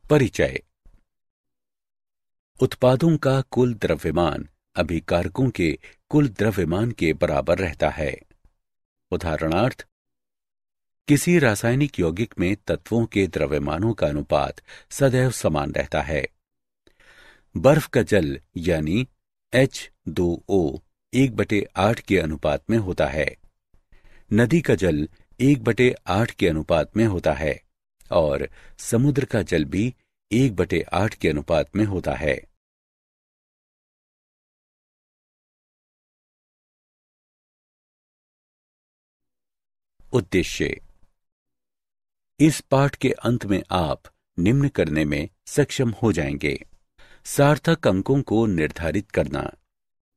परिचय। उत्पादों का कुल द्रव्यमान अभिकारकों के कुल द्रव्यमान के बराबर रहता है। उदाहरणार्थ, किसी रासायनिक यौगिक में तत्वों के द्रव्यमानों का अनुपात सदैव समान रहता है। बर्फ का जल यानी H2O 1/8 के अनुपात में होता है। नदी का जल 1/8 के अनुपात में होता है और समुद्र का जल भी 1/8 के अनुपात में होता है। उद्देश्य। इस पाठ के अंत में आप निम्न करने में सक्षम हो जाएंगे: सार्थक अंकों को निर्धारित करना,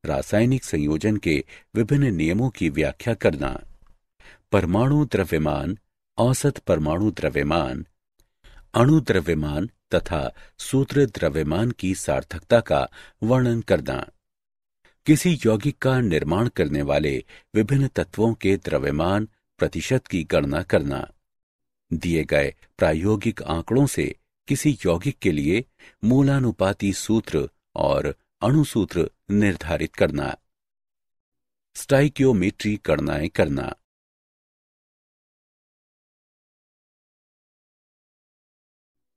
रासायनिक संयोजन के विभिन्न नियमों की व्याख्या करना, परमाणु द्रव्यमान, औसत परमाणु द्रव्यमान, अणु द्रव्यमान तथा सूत्र द्रव्यमान की सार्थकता का वर्णन करना, किसी यौगिक का निर्माण करने वाले विभिन्न तत्वों के द्रव्यमान प्रतिशत की गणना करना, दिए गए प्रायोगिक आंकड़ों से किसी यौगिक के लिए मूलानुपाती सूत्र और अणुसूत्र निर्धारित करना, स्टाइकियोमेट्री गणनाएं करना।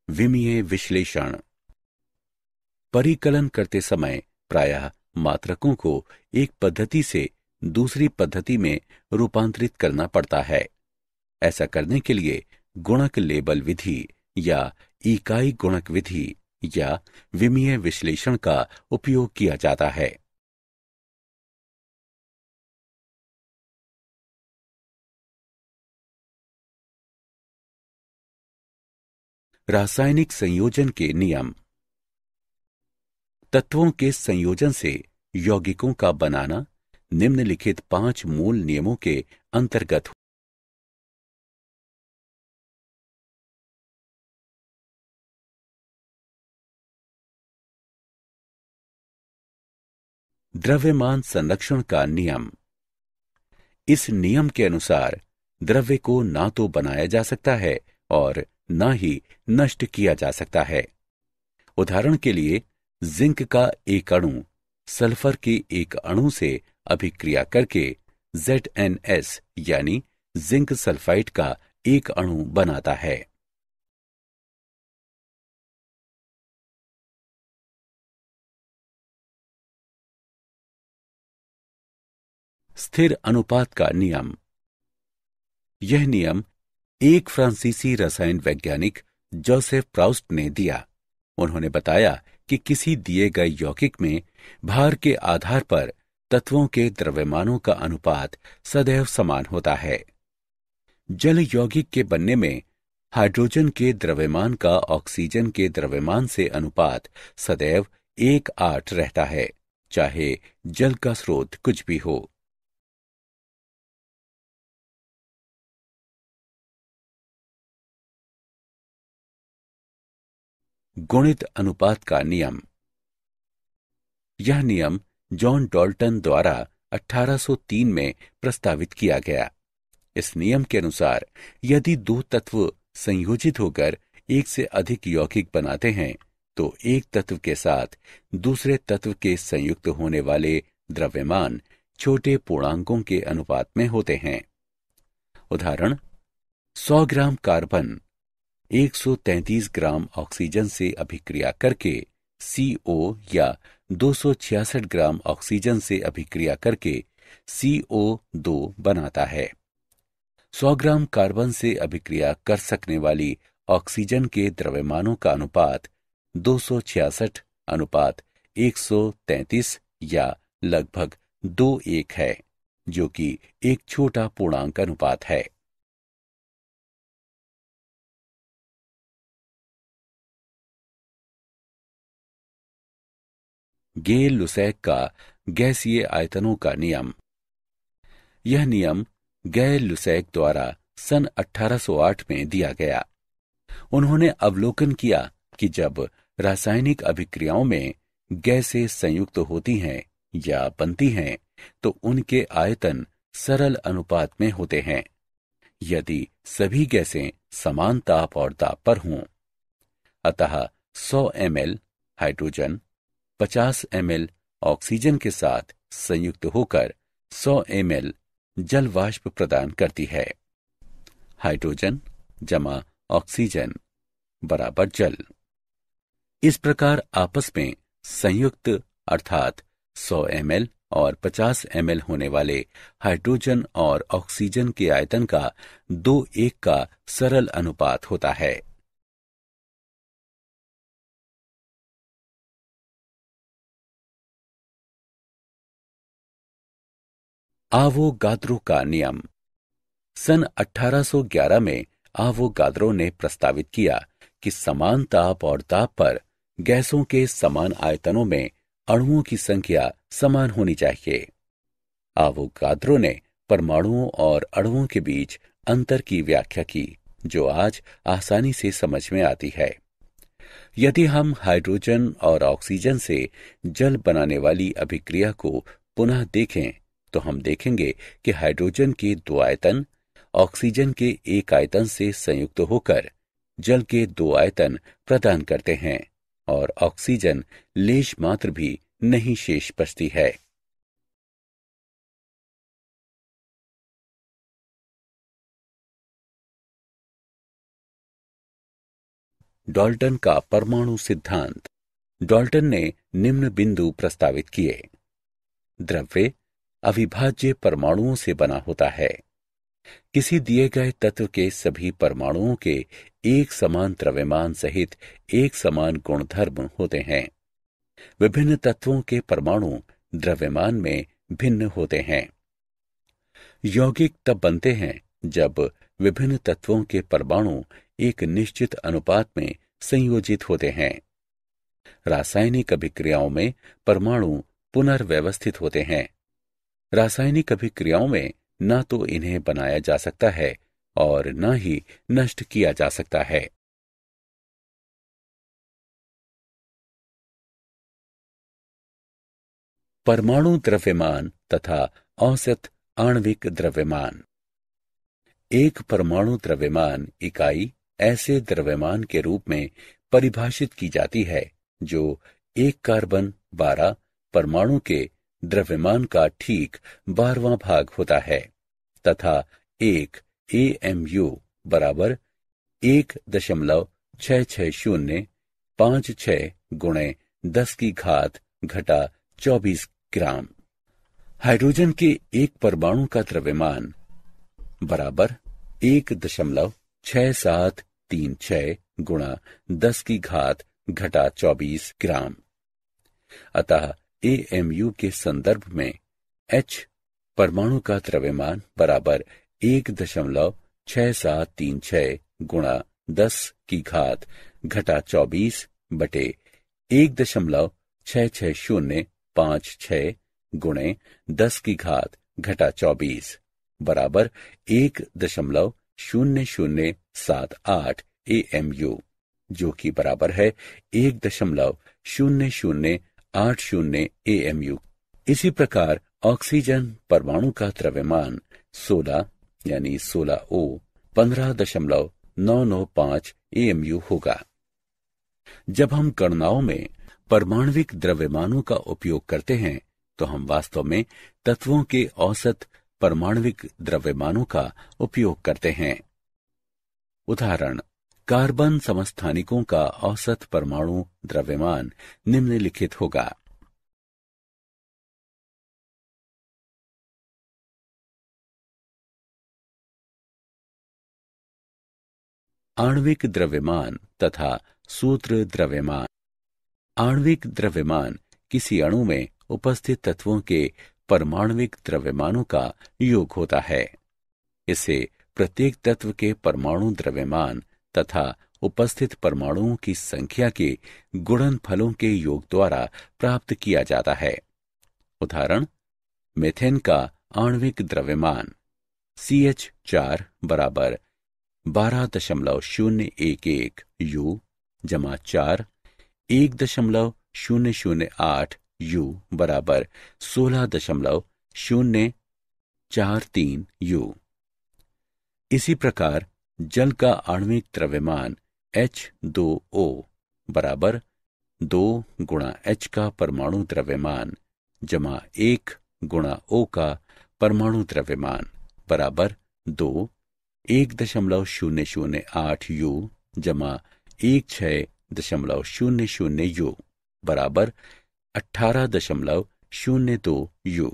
विमीय विश्लेषण। परिकलन करते समय प्रायः मात्रकों को एक पद्धति से दूसरी पद्धति में रूपांतरित करना पड़ता है। ऐसा करने के लिए गुणक लेबल विधि या इकाई गुणक विधि या विमीय विश्लेषण का उपयोग किया जाता है। रासायनिक संयोजन के नियम। तत्वों के संयोजन से यौगिकों का बनाना निम्नलिखित 5 मूल नियमों के अंतर्गत द्रव्यमान संरक्षण का नियम। इस नियम के अनुसार द्रव्य को ना तो बनाया जा सकता है और ना ही नष्ट किया जा सकता है। उदाहरण के लिए, जिंक का एक अणु सल्फर के एक अणु से अभिक्रिया करके ZnS यानी जिंक सल्फाइड का एक अणु बनाता है। स्थिर अनुपात का नियम। यह नियम एक फ्रांसीसी रसायन वैज्ञानिक जोसेफ प्राउस्ट ने दिया। उन्होंने बताया कि किसी दिए गए यौगिक में भार के आधार पर तत्वों के द्रव्यमानों का अनुपात सदैव समान होता है। जल यौगिक के बनने में हाइड्रोजन के द्रव्यमान का ऑक्सीजन के द्रव्यमान से अनुपात सदैव 1:8 रहता है, चाहे जल का स्रोत कुछ भी हो। गुणित अनुपात का नियम। यह नियम जॉन डाल्टन द्वारा 1803 में प्रस्तावित किया गया। इस नियम के अनुसार यदि 2 तत्व संयोजित होकर एक से अधिक यौगिक बनाते हैं तो एक तत्व के साथ दूसरे तत्व के संयुक्त होने वाले द्रव्यमान छोटे पूर्णांकों के अनुपात में होते हैं। उदाहरण, 100 ग्राम कार्बन 133 ग्राम ऑक्सीजन से अभिक्रिया करके CO या 266 ग्राम ऑक्सीजन से अभिक्रिया करके CO2 बनाता है। 100 ग्राम कार्बन से अभिक्रिया कर सकने वाली ऑक्सीजन के द्रव्यमानों का अनुपात 266 अनुपात 133 या लगभग 2:1 है, जो कि एक छोटा पूर्णांक अनुपात है। गे-लुसैक का गैसीय आयतनों का नियम। यह नियम गे-लुसैक द्वारा सन 1808 में दिया गया। उन्होंने अवलोकन किया कि जब रासायनिक अभिक्रियाओं में गैसें संयुक्त होती हैं या बनती हैं तो उनके आयतन सरल अनुपात में होते हैं, यदि सभी गैसें समान ताप और दाब पर हों। अतः 100 ml हाइड्रोजन 50 ml ऑक्सीजन के साथ संयुक्त होकर 100 ml जल वाष्प प्रदान करती है। हाइड्रोजन जमा ऑक्सीजन बराबर जल। इस प्रकार आपस में संयुक्त अर्थात 100 ml और 50 ml होने वाले हाइड्रोजन और ऑक्सीजन के आयतन का 2:1 का सरल अनुपात होता है। आवोगाद्रो का नियम। सन 1811 में आवोगाद्रो ने प्रस्तावित किया कि समान ताप और दाब पर गैसों के समान आयतनों में अणुओं की संख्या समान होनी चाहिए। आवोगाद्रो ने परमाणुओं और अणुओं के बीच अंतर की व्याख्या की, जो आज आसानी से समझ में आती है। यदि हम हाइड्रोजन और ऑक्सीजन से जल बनाने वाली अभिक्रिया को पुनः देखें तो हम देखेंगे कि हाइड्रोजन के 2 आयतन ऑक्सीजन के 1 आयतन से संयुक्त होकर जल के 2 आयतन प्रदान करते हैं और ऑक्सीजन लेश मात्र भी नहीं शेष बचती है। डाल्टन का परमाणु सिद्धांत। डाल्टन ने निम्न बिंदु प्रस्तावित किए। द्रव्य अविभाज्य परमाणुओं से बना होता है। किसी दिए गए तत्व के सभी परमाणुओं के एक समान द्रव्यमान सहित एक समान गुणधर्म होते हैं। विभिन्न तत्वों के परमाणु द्रव्यमान में भिन्न होते हैं। यौगिक तब बनते हैं जब विभिन्न तत्वों के परमाणु एक निश्चित अनुपात में संयोजित होते हैं। रासायनिक अभिक्रियाओं में परमाणु पुनर्व्यवस्थित होते हैं। रासायनिक अभिक्रियाओं में न तो इन्हें बनाया जा सकता है और न ही नष्ट किया जा सकता है। परमाणु द्रव्यमान तथा औसत आणविक द्रव्यमान। एक परमाणु द्रव्यमान इकाई ऐसे द्रव्यमान के रूप में परिभाषित की जाती है जो एक कार्बन 12 परमाणु के द्रव्यमान का ठीक 12वां भाग होता है तथा एक AMU बराबर 1.66056 गुणे 10 की घात घटा 24 ग्राम। हाइड्रोजन के एक परमाणु का द्रव्यमान बराबर 1.6736 गुणा 10 की घात घटा 24 ग्राम। अतः AMU के संदर्भ में H परमाणु का द्रव्यमान बराबर 1.6736 गुणा 10 की घात घटा 24 बटे 1.66056 गुणे 10 की घात घटा 24 बराबर 1.0078 AMU, जो कि बराबर है 1.0080 AMU। इसी प्रकार ऑक्सीजन परमाणु का द्रव्यमान 16 यानी 16O 15.995 AMU होगा। जब हम गणनाओं में परमाणविक द्रव्यमानों का उपयोग करते हैं तो हम वास्तव में तत्वों के औसत परमाणविक द्रव्यमानों का उपयोग करते हैं। उदाहरण, कार्बन समस्थानिकों का औसत परमाणु द्रव्यमान निम्नलिखित होगा। आणविक द्रव्यमान तथा सूत्र द्रव्यमान। आणविक द्रव्यमान किसी अणु में उपस्थित तत्वों के परमाणविक द्रव्यमानों का योग होता है। इसे प्रत्येक तत्व के परमाणु द्रव्यमान तथा उपस्थित परमाणुओं की संख्या के गुणनफलों के योग द्वारा प्राप्त किया जाता है। उदाहरण, मीथेन का आणविक द्रव्यमान CH4 बराबर 12.011 U जमा 4 1.008 U बराबर 16.043 U। इसी प्रकार जल का आणविक द्रव्यमान H2O बराबर 2 गुणा H का परमाणु द्रव्यमान जमा 1 गुणा O का परमाणु द्रव्यमान बराबर 2 1.008 U जमा 16.00 U बराबर 18.02 U।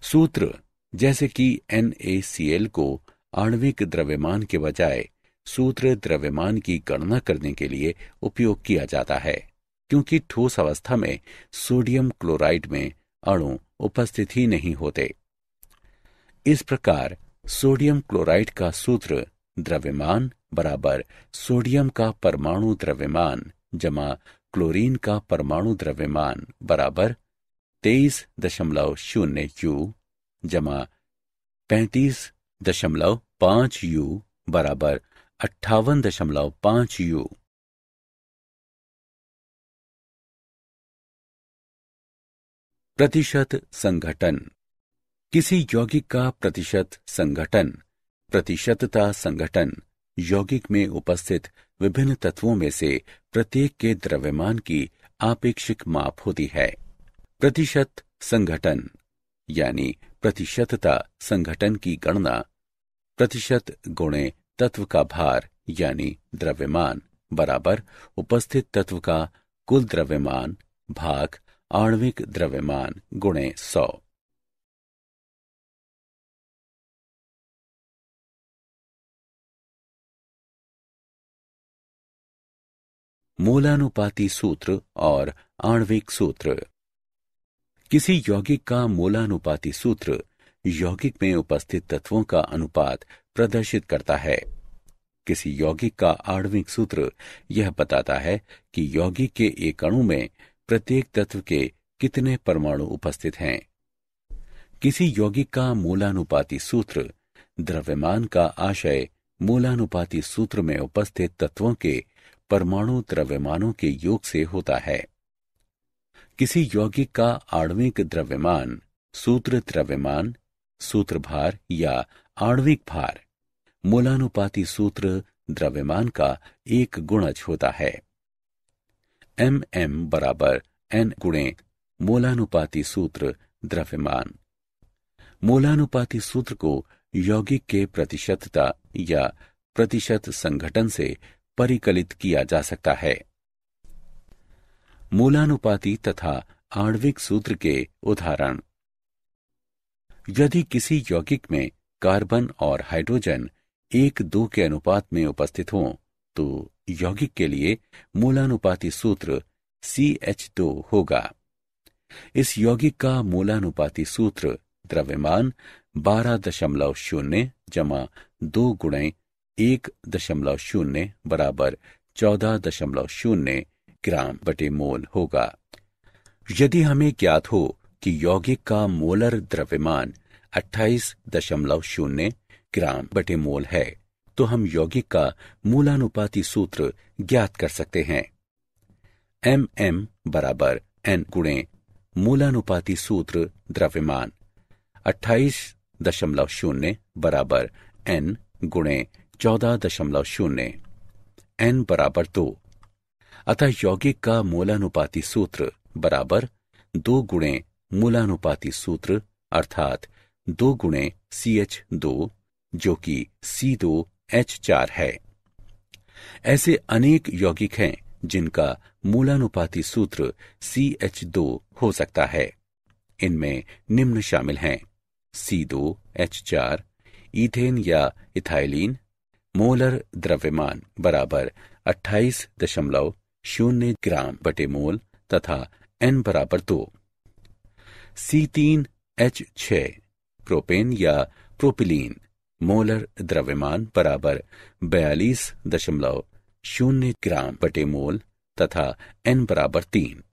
सूत्र जैसे कि NaCl को आणविक द्रव्यमान के बजाय सूत्र द्रव्यमान की गणना करने के लिए उपयोग किया जाता है, क्योंकि ठोस अवस्था में सोडियम क्लोराइड में अणु उपस्थित ही नहीं होते। इस प्रकार सोडियम क्लोराइड का सूत्र द्रव्यमान बराबर सोडियम का परमाणु द्रव्यमान जमा क्लोरीन का परमाणु द्रव्यमान बराबर 23.0 U जमा 35.5 U बराबर 58.5 U। प्रतिशत संघटन। किसी यौगिक का प्रतिशत संघटन, प्रतिशतता संघटन यौगिक में उपस्थित विभिन्न तत्वों में से प्रत्येक के द्रव्यमान की आपेक्षिक माप होती है। प्रतिशत संघटन यानी प्रतिशतता संघटन की गणना प्रतिशत गुणे तत्व का भार यानी द्रव्यमान बराबर उपस्थित तत्व का कुल द्रव्यमान भाग आणविक द्रव्यमान गुणे 100। मोलानुपाती सूत्र और आणविक सूत्र। किसी यौगिक का मोलानुपाती सूत्र यौगिक में उपस्थित तत्वों का अनुपात प्रदर्शित करता है। किसी यौगिक का आणविक सूत्र यह बताता है कि यौगिक के एक अणु में प्रत्येक तत्व के कितने परमाणु उपस्थित हैं। किसी यौगिक का मोलानुपाती सूत्र द्रव्यमान का आशय मोलानुपाती सूत्र में उपस्थित तत्वों के परमाणु द्रव्यमानों के योग से होता है। किसी यौगिक का आणविक द्रव्यमान सूत्र द्रव्यमान, सूत्र भार या आणविक भार मोलानुपाती सूत्र द्रव्यमान का एक गुणज होता है। MM बराबर N गुणे मोलानुपाती सूत्र द्रव्यमान। मोलानुपाती सूत्र को यौगिक के प्रतिशतता या प्रतिशत संघटन से परिकलित किया जा सकता है। मोलानुपाती तथा आणविक सूत्र के उदाहरण। यदि किसी यौगिक में कार्बन और हाइड्रोजन 1:2 के अनुपात में उपस्थित हों तो यौगिक के लिए मोलानुपाती सूत्र CH2 होगा। इस यौगिक का मोलानुपाती सूत्र द्रव्यमान 12.0 जमा 2 गुणे 1.0 बराबर 14.0 ग्राम बटे मोल होगा। यदि हमें ज्ञात हो कि यौगिक का मोलर द्रव्यमान 28.0 ग्राम बटे मोल है तो हम यौगिक का मोलानुपाती सूत्र ज्ञात कर सकते हैं। MM बराबर N गुणे मोलानुपाती सूत्र द्रव्यमान 28.0 बराबर N गुणे 14.0 N बराबर 2। अतः यौगिक का मोलानुपाती सूत्र बराबर 2 गुणे मोलानुपाती सूत्र अर्थात 2 गुणे CH2 जो कि C2H4 है। ऐसे अनेक यौगिक हैं जिनका मोलानुपाती सूत्र CH2 हो सकता है। इनमें निम्न शामिल हैं C2H4, ईथेन या इथाइलिन, मोलर द्रव्यमान बराबर 28.0 ग्राम बटे मोल तथा N बराबर 2। C3H6 प्रोपेन या प्रोपिलीन, मोलर द्रव्यमान बराबर 42.0 ग्राम बटे मोल तथा N बराबर 3।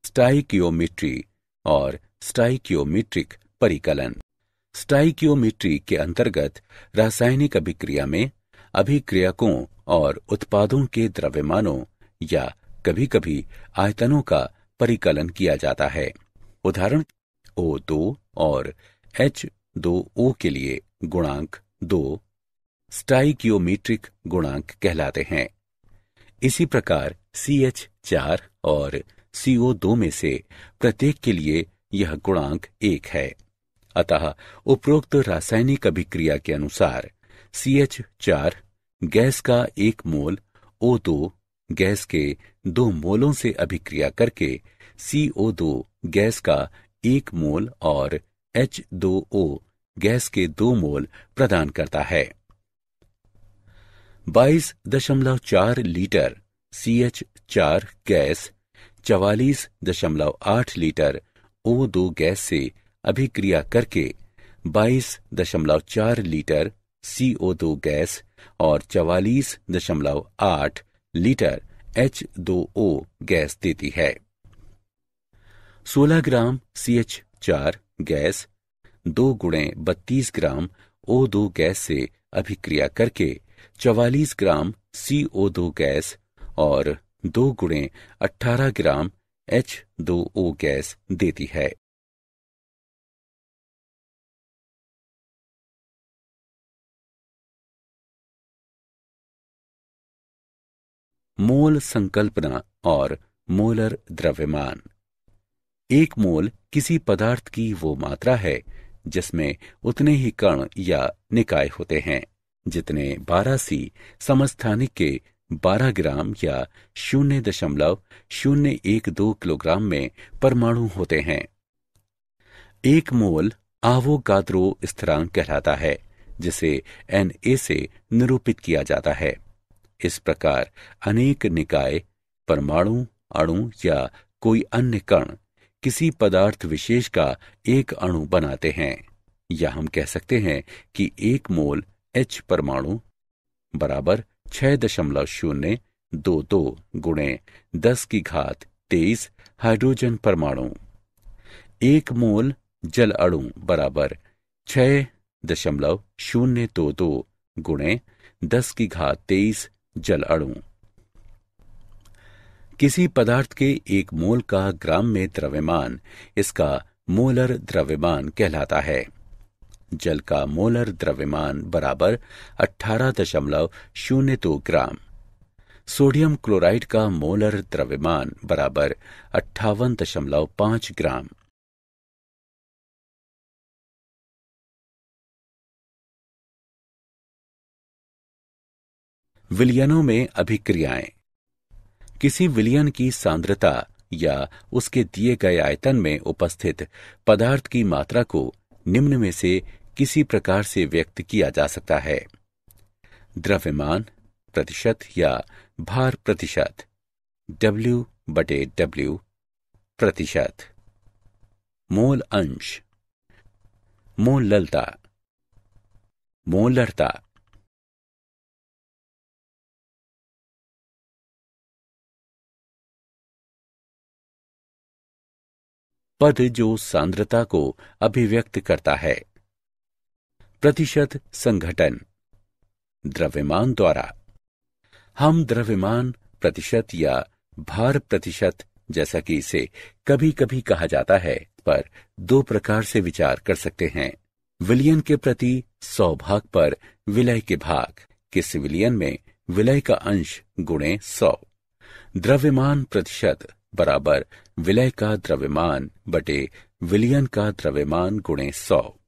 स्टाइकियोमेट्री और स्टाइकियोमेट्रिक परिकलन। स्टाइकियोमेट्री के अंतर्गत रासायनिक अभिक्रिया में अभिक्रियकों और उत्पादों के द्रव्यमानों या कभी-कभी आयतनों का परिकलन किया जाता है। उदाहरण O2 और H2O के लिए गुणांक 2 स्टाइकियोमीट्रिक गुणांक कहलाते हैं। इसी प्रकार CH4 और CO2 में से प्रत्येक के लिए यह गुणांक 1 है। अतः उपरोक्त रासायनिक अभिक्रिया के अनुसार CH4 गैस का 1 मोल O2 गैस के 2 मोलों से अभिक्रिया करके CO2 गैस का 1 मोल और H2O गैस के 2 मोल प्रदान करता है। 22.4 litre CH4 gas 44.8 litre O2 gas से अभिक्रिया करके 22.4 लीटर CO2 गैस और 44.8 लीटर H2O गैस देती है। 16 ग्राम CH4 गैस 2 गुणे 32 ग्राम O2 गैस से अभिक्रिया करके 44 ग्राम CO2 गैस और 2 गुणे 18 ग्राम H2O गैस देती है। मोल संकल्पना और मोलर द्रव्यमान। एक मोल किसी पदार्थ की वो मात्रा है जिसमें उतने ही कण या निकाय होते हैं जितने 12C समस्थानिक के 12 ग्राम या 0.012 किलोग्राम में परमाणु होते हैं। एक मोल आवोगाद्रो स्थिरांक कहलाता है जिसे Na से निरूपित किया जाता है। इस प्रकार अनेक निकाय, परमाणु, अणु या कोई अन्य कण किसी पदार्थ विशेष का एक अणु बनाते हैं। या हम कह सकते हैं कि एक मोल H परमाणु बराबर 6.022 गुणे 10⁻23 हाइड्रोजन परमाणु। एक मोल जल अणु बराबर 6.022 गुणे 10⁻23 जल अणु। किसी पदार्थ के एक मोल का ग्राम में द्रव्यमान इसका मोलर द्रव्यमान कहलाता है। जल का मोलर द्रव्यमान बराबर 18.02 ग्राम। सोडियम क्लोराइड का मोलर द्रव्यमान बराबर 58.5 ग्राम। विलयनों में अभिक्रियाएं। किसी विलयन की सांद्रता या उसके दिए गए आयतन में उपस्थित पदार्थ की मात्रा को निम्न में से किसी प्रकार से व्यक्त किया जा सकता है। द्रव्यमान प्रतिशत या भार प्रतिशत W/W प्रतिशत। मोल अंश, मोललता, मोलरता। पद जो सांद्रता को अभिव्यक्त करता है। प्रतिशत संघटन द्रव्यमान द्वारा। हम द्रव्यमान प्रतिशत या भार प्रतिशत जैसा कि इसे कभी कभी कहा जाता है पर 2 प्रकार से विचार कर सकते हैं। विलयन के प्रति 100 भाग पर विलय के भाग। किसी विलयन में विलय का अंश गुणे 100। द्रव्यमान प्रतिशत बराबर विलय का द्रव्यमान बटे विलयन का द्रव्यमान गुणे 100।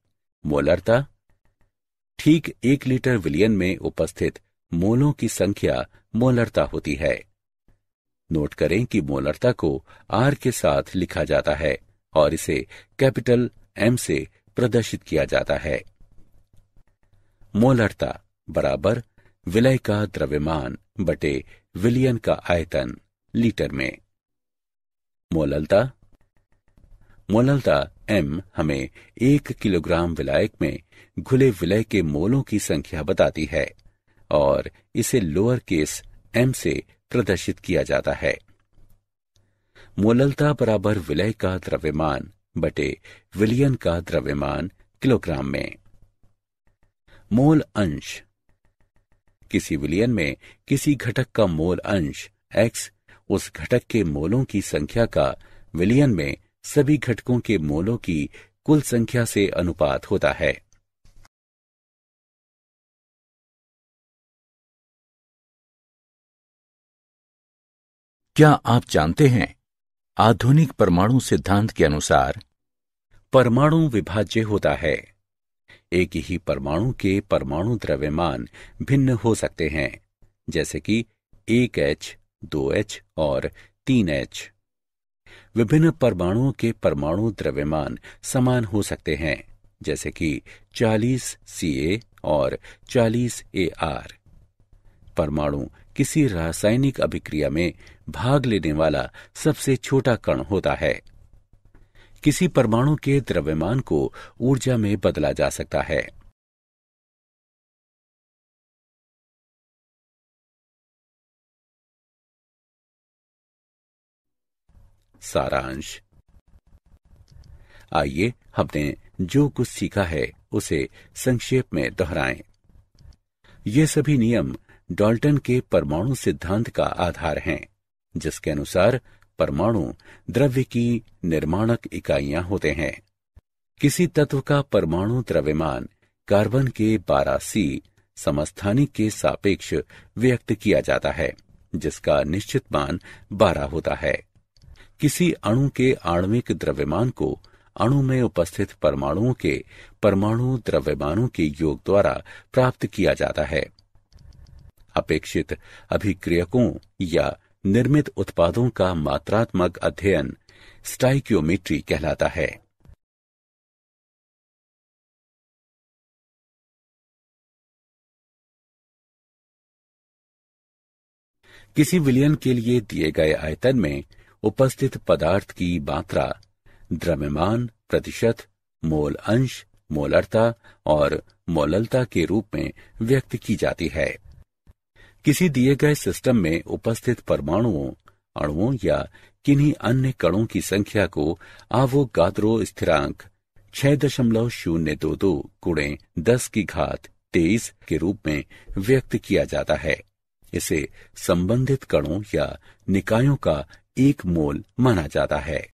मोलरता ठीक 1 लीटर विलयन में उपस्थित मोलों की संख्या मोलरता होती है। नोट करें कि मोलरता को R के साथ लिखा जाता है और इसे कैपिटल M से प्रदर्शित किया जाता है। मोलरता बराबर विलय का द्रव्यमान बटे विलयन का आयतन लीटर में। मोललता M हमें 1 किलोग्राम विलायक में घुले विलय के मोलों की संख्या बताती है और इसे लोअर केस m से प्रदर्शित किया जाता है। मोललता बराबर विलय का द्रव्यमान बटे विलयन का द्रव्यमान किलोग्राम में। मोल अंश। किसी विलयन में किसी घटक का मोल अंश x उस घटक के मोलों की संख्या का विलयन में सभी घटकों के मोलों की कुल संख्या से अनुपात होता है। क्या आप जानते हैं, आधुनिक परमाणु सिद्धांत के अनुसार परमाणु विभाज्य होता है। एक ही परमाणु के परमाणु द्रव्यमान भिन्न हो सकते हैं, जैसे कि 1H, 2H और 3H। विभिन्न परमाणुओं के परमाणु द्रव्यमान समान हो सकते हैं, जैसे कि 40 Ca और 40 Ar। परमाणु किसी रासायनिक अभिक्रिया में भाग लेने वाला सबसे छोटा कण होता है। किसी परमाणु के द्रव्यमान को ऊर्जा में बदला जा सकता है। सारांश। आइए हमने जो कुछ सीखा है उसे संक्षेप में दोहराएं। ये सभी नियम डाल्टन के परमाणु सिद्धांत का आधार हैं, जिसके अनुसार परमाणु द्रव्य की निर्माणक इकाइयां होते हैं। किसी तत्व का परमाणु द्रव्यमान कार्बन के 12C समस्थानिक के सापेक्ष व्यक्त किया जाता है, जिसका निश्चित मान 12 होता है। किसी अणु के आणविक द्रव्यमान को अणु में उपस्थित परमाणुओं के परमाणु द्रव्यमानों के योग द्वारा प्राप्त किया जाता है। अपेक्षित अभिक्रियकों या निर्मित उत्पादों का मात्रात्मक अध्ययन स्टाइकियोमेट्री कहलाता है। किसी विलयन के लिए दिए गए आयतन में उपस्थित पदार्थ की मात्रा द्रव्यमान प्रतिशत, मोल अंश, मोलरता और मोललता के रूप में व्यक्त की जाती है। किसी दिए गए सिस्टम में उपस्थित परमाणुओं, अणुओं या किन्हीं अन्य कणों की संख्या को आवोगाद्रो स्थिरांक 6.022 गुणे 10 की घात 23 के रूप में व्यक्त किया जाता है। इसे संबंधित कणों या निकायों का एक मोल माना जाता है।